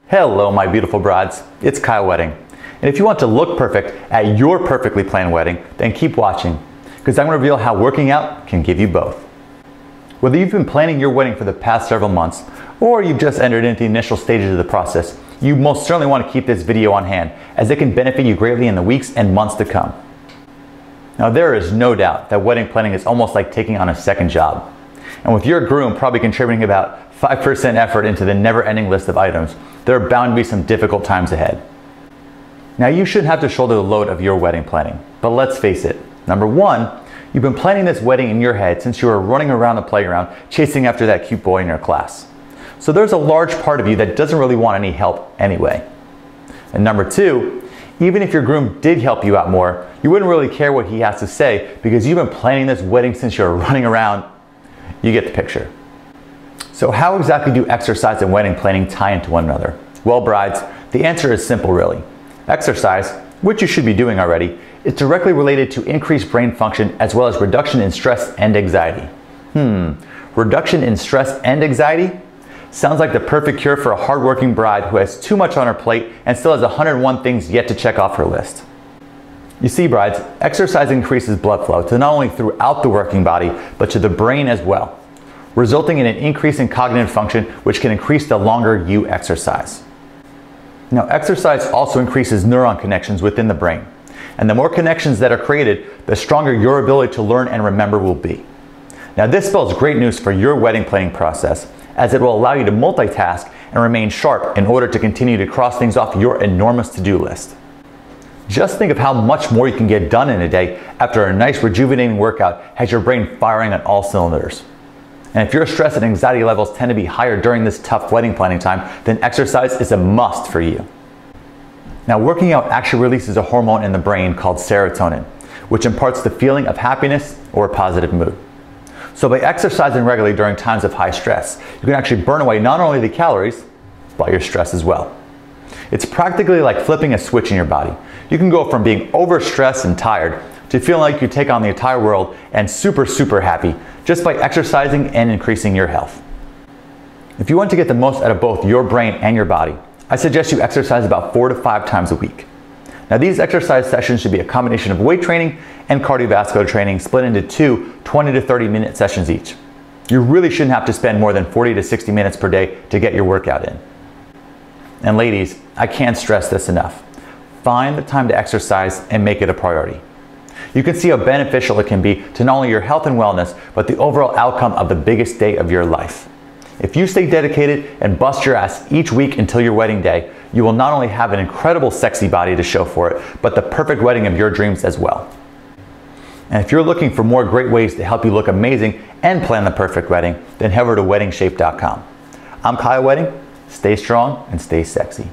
Hello my beautiful brides, it's Kyle Wedding. And if you want to look perfect at your perfectly planned wedding, then keep watching, because I'm going to reveal how working out can give you both. Whether you've been planning your wedding for the past several months, or you've just entered into the initial stages of the process, you most certainly want to keep this video on hand, as it can benefit you greatly in the weeks and months to come. Now there is no doubt that wedding planning is almost like taking on a second job. And with your groom probably contributing about 5% effort into the never-ending list of items, there are bound to be some difficult times ahead. Now you shouldn't have to shoulder the load of your wedding planning, but let's face it. Number one, you've been planning this wedding in your head since you were running around the playground chasing after that cute boy in your class. So there's a large part of you that doesn't really want any help anyway. And number two, even if your groom did help you out more, you wouldn't really care what he has to say because you've been planning this wedding since you were running around. You get the picture. So how exactly do exercise and wedding planning tie into one another? Well, brides, the answer is simple really. Exercise, which you should be doing already, is directly related to increased brain function as well as reduction in stress and anxiety. Reduction in stress and anxiety? Sounds like the perfect cure for a hardworking bride who has too much on her plate and still has 101 things yet to check off her list. You see, brides, exercise increases blood flow to not only throughout the working body, but to the brain as well, resulting in an increase in cognitive function, which can increase the longer you exercise. Now, exercise also increases neuron connections within the brain, and the more connections that are created, the stronger your ability to learn and remember will be. Now, this spells great news for your wedding planning process, as it will allow you to multitask and remain sharp in order to continue to cross things off your enormous to-do list. Just think of how much more you can get done in a day after a nice rejuvenating workout has your brain firing on all cylinders. And if your stress and anxiety levels tend to be higher during this tough wedding planning time, then exercise is a must for you. Now, working out actually releases a hormone in the brain called serotonin, which imparts the feeling of happiness or a positive mood. So by exercising regularly during times of high stress, you can actually burn away not only the calories, but your stress as well. It's practically like flipping a switch in your body. You can go from being overstressed and tired to feeling like you take on the entire world and super happy just by exercising and increasing your health. If you want to get the most out of both your brain and your body, I suggest you exercise about 4 to 5 times a week. Now these exercise sessions should be a combination of weight training and cardiovascular training split into 2 20 to 30 minute sessions each. You really shouldn't have to spend more than 40 to 60 minutes per day to get your workout in. And ladies, I can't stress this enough. Find the time to exercise and make it a priority. You can see how beneficial it can be to not only your health and wellness, but the overall outcome of the biggest day of your life. If you stay dedicated and bust your ass each week until your wedding day, you will not only have an incredible sexy body to show for it, but the perfect wedding of your dreams as well. And if you're looking for more great ways to help you look amazing and plan the perfect wedding, then head over to weddingshape.com. I'm Kyle Wedding. Stay strong and stay sexy.